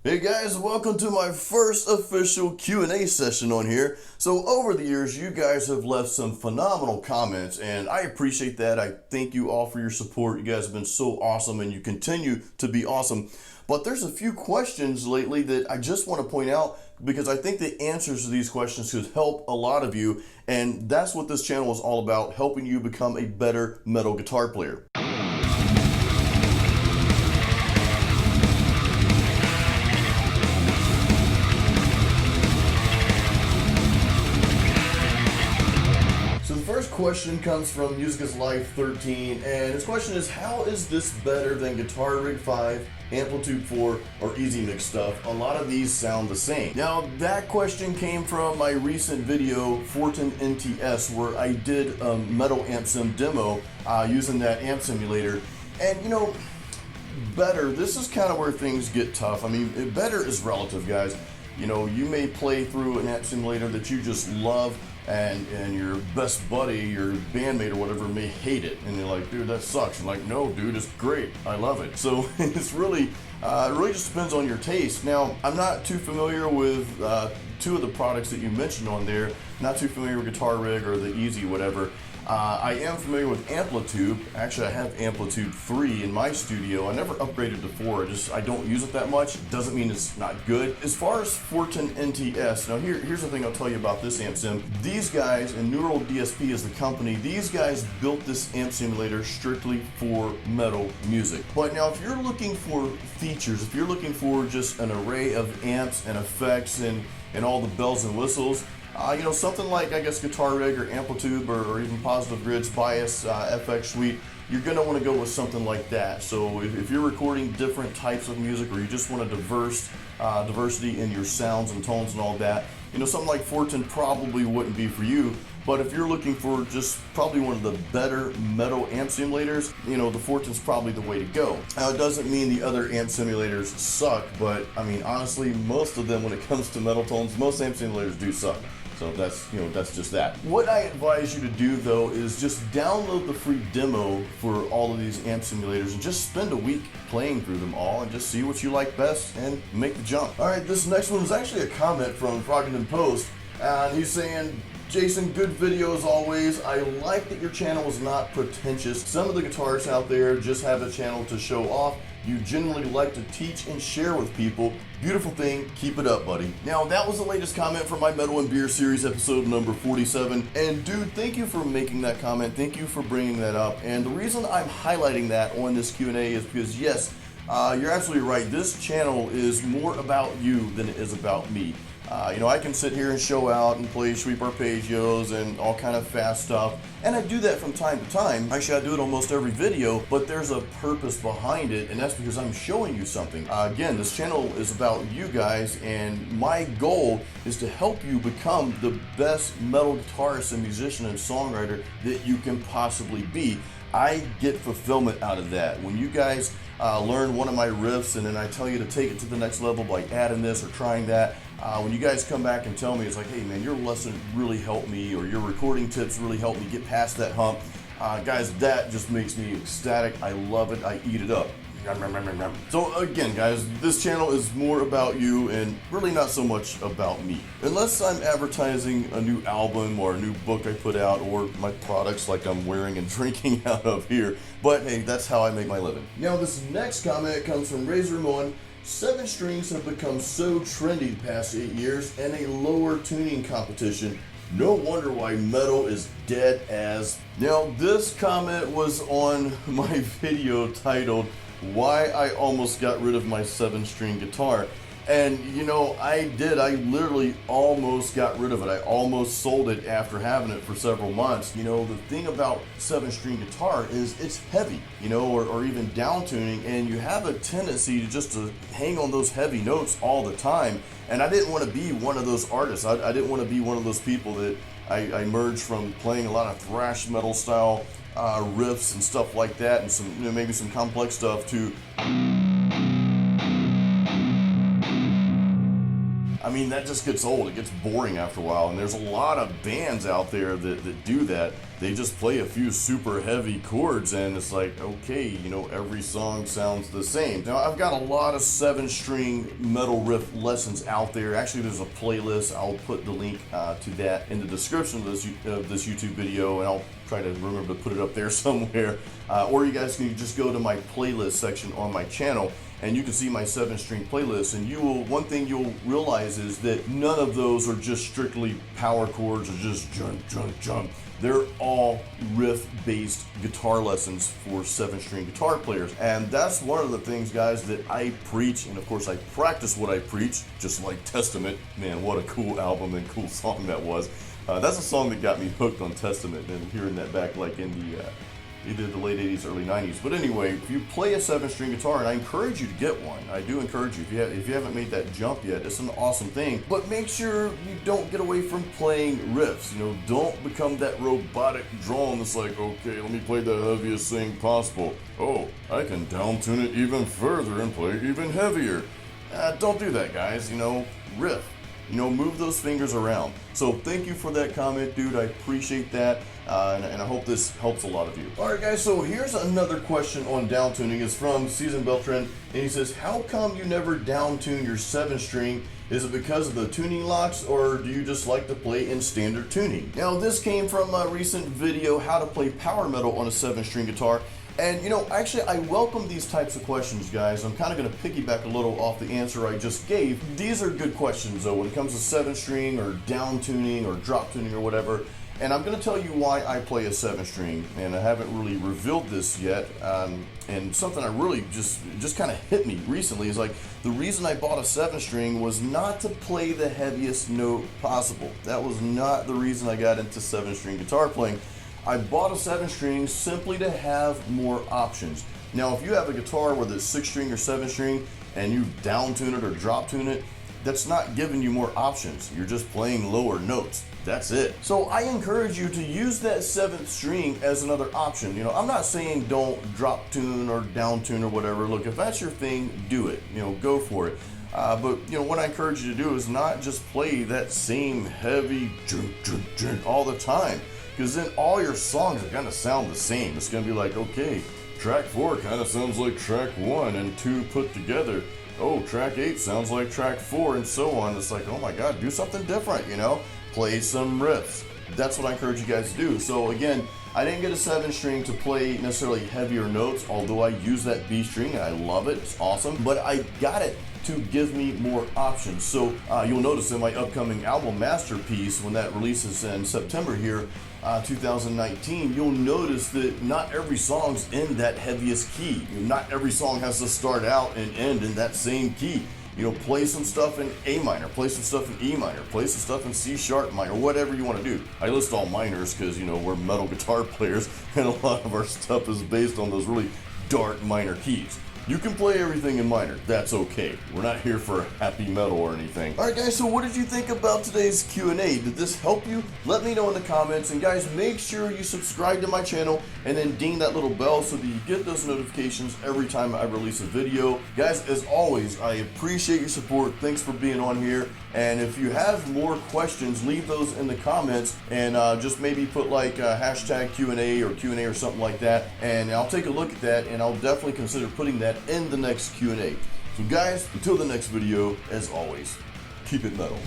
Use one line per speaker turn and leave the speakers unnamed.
Hey guys, welcome to my first official Q&A session on here. So over the years, you guys have left some phenomenal comments and I appreciate that. I thank you all for your support. You guys have been so awesome and you continue to be awesome. But there's a few questions lately that I just want to point out because I think the answers to these questions could help a lot of you. And that's what this channel is all about, helping you become a better metal guitar player. Question comes from Musica's Life 13, and his question is, how is this better than Guitar Rig 5, Amplitude 4, or Easy Mix stuff? A lot of these sound the same. Now, that question came from my recent video, FORTIN NTS, where I did a metal amp sim demo using that amp simulator. And you know, better, this is kind of where things get tough. I mean, better is relative, guys. You know, you may play through an amp simulator that you just love, and your best buddy, your bandmate or whatever, may hate it, and you're like, dude, that sucks. I'm like, no, dude, it's great. I love it. So it's really, it really just depends on your taste. Now, I'm not too familiar with two of the products that you mentioned on there. Not too familiar with Guitar Rig or the Easy whatever. I am familiar with Amplitude. Actually, I have Amplitude 3 in my studio. I never upgraded to 4. I don't use it that much. Doesn't mean it's not good. As far as FORTIN NTS, now here's the thing I'll tell you about this amp sim. These guys, and Neural DSP is the company, these guys built this amp simulator strictly for metal music. But now if you're looking for features, if you're looking for just an array of amps and effects and all the bells and whistles, you know, something like, I guess, Guitar Rig or Amplitude or even Positive Grid's Bias FX Suite, you're going to want to go with something like that. So if you're recording different types of music, or you just want a diversity in your sounds and tones and all that, you know, something like FORTIN probably wouldn't be for you. But if you're looking for just probably one of the better metal amp simulators, you know, the FORTIN's probably the way to go. Now, it doesn't mean the other amp simulators suck, but I mean, honestly, most of them, when it comes to metal tones, most amp simulators do suck. So that's, you know, that's just that. What I advise you to do though is just download the free demo for all of these amp simulators and just spend a week playing through them all and just see what you like best and make the jump. All right, this next one is actually a comment from Froggen Post, and he's saying, Jason, good video as always. I like that your channel is not pretentious. Some of the guitarists out there just have a channel to show off. You generally like to teach and share with people. Beautiful thing, keep it up, buddy. Now, that was the latest comment from my Metal and Beer series, episode number 47. And dude, thank you for making that comment. Thank you for bringing that up. And the reason I'm highlighting that on this Q&A is because, yes, you're absolutely right. This channel is more about you than it is about me. You know, I can sit here and show out and play sweep arpeggios and all kind of fast stuff, and I do that from time to time. Actually, I do it almost every video, but there's a purpose behind it, and that's because I'm showing you something. Again, this channel is about you guys, and my goal is to help you become the best metal guitarist and musician and songwriter that you can possibly be. I get fulfillment out of that. When you guys learn one of my riffs and then I tell you to take it to the next level by adding this or trying that, when you guys come back and tell me, it's like, hey man, your lesson really helped me, or your recording tips really helped me get past that hump, guys, that just makes me ecstatic. I love it. I eat it up. So again, guys, this channel is more about you and really not so much about me. Unless I'm advertising a new album or a new book I put out, or my products like I'm wearing and drinking out of here. But hey, that's how I make my living. Now, this next comment comes from Razor Moen. 7 strings have become so trendy the past 8 years, and a lower tuning competition. No wonder why metal is dead as. Now, this comment was on my video titled, Why I Almost Got Rid of My 7-String Guitar. And you know, I literally almost got rid of it. I almost sold it after having it for several months. You know, the thing about 7-string guitar is it's heavy, you know, or even down tuning, and you have a tendency to just to hang on those heavy notes all the time. And I didn't want to be one of those artists. I didn't want to be one of those people that I merged from playing a lot of thrash metal style riffs and stuff like that, and some, you know, maybe some complex stuff, to I mean, that just gets old. It gets boring after a while, and there's a lot of bands out there that do that. They just play a few super heavy chords, and it's like, okay, you know, every song sounds the same. Now, I've got a lot of 7-string metal riff lessons out there. Actually, there's a playlist. I'll put the link to that in the description of this YouTube video, and I'll try to remember to put it up there somewhere. Or you guys can just go to my playlist section on my channel, and you can see my 7-string playlist, and one thing you'll realize is that none of those are just strictly power chords or just jump, jump, jump. They're all riff-based guitar lessons for 7-string guitar players. And that's one of the things, guys, that I preach, and of course I practice what I preach, just like Testament. Man, what a cool album and cool song that was. That's a song that got me hooked on Testament, and hearing that back like in the either the late 80s, early 90s. But anyway, if you play a 7-string guitar, and I encourage you to get one, I do encourage you, if you haven't made that jump yet, it's an awesome thing. But make sure you don't get away from playing riffs. You know, don't become that robotic drone that's like, okay, let me play the heaviest thing possible. Oh, I can down tune it even further and play even heavier. Don't do that, guys. You know, riff. You know, move those fingers around. So thank you for that comment, dude. I appreciate that. And I hope this helps a lot of you. Alright guys, so here's another question on down tuning. It's from Season Beltran, and he says, how come you never down tune your 7-string? Is it because of the tuning locks, or do you just like to play in standard tuning? Now this came from a recent video, how to play power metal on a 7-string guitar. And you know, actually I welcome these types of questions, guys. I'm kind of going to piggyback a little off the answer I just gave. These are good questions though when it comes to 7-string or down tuning or drop tuning or whatever. And I'm going to tell you why I play a 7-string, and I haven't really revealed this yet. And something I really just kind of hit me recently is like, the reason I bought a 7-string was not to play the heaviest note possible. That was not the reason I got into 7-string guitar playing. I bought a 7-string simply to have more options. Now, if you have a guitar whether it's 6-string or 7-string and you down tune it or drop tune it, that's not giving you more options. You're just playing lower notes. That's it. So I encourage you to use that 7th string as another option. You know, I'm not saying don't drop tune or down tune or whatever. Look, if that's your thing, do it. You know, go for it. But you know, what I encourage you to do is not just play that same heavy all the time, because then all your songs are going to sound the same. It's going to be like, okay, track 4 kind of sounds like track 1 and 2 put together. Oh, track 8 sounds like track 4, and so on. It's like, oh my God, do something different, you know? Play some riffs. That's what I encourage you guys to do. So again, I didn't get a 7-string to play necessarily heavier notes, although I use that B string and I love it. It's awesome. But I got it to give me more options. So you'll notice in my upcoming album Masterpiece, when that releases in September here, 2019, you'll notice that not every song's in that heaviest key. Not every song has to start out and end in that same key. You know, play some stuff in A minor, play some stuff in E minor, play some stuff in C sharp minor, whatever you want to do. I list all minors because, you know, we're metal guitar players and a lot of our stuff is based on those really dark minor keys. You can play everything in minor. That's okay. We're not here for happy metal or anything. Alright guys, so what did you think about today's Q&A? Did this help you? Let me know in the comments. And guys, make sure you subscribe to my channel and then ding that little bell so that you get those notifications every time I release a video. Guys, as always, I appreciate your support. Thanks for being on here. And if you have more questions, leave those in the comments, and just maybe put like hashtag Q&A or Q&A or something like that, and I'll take a look at that, and I'll definitely consider putting that in the next Q&A. So guys, until the next video, as always, keep it metal.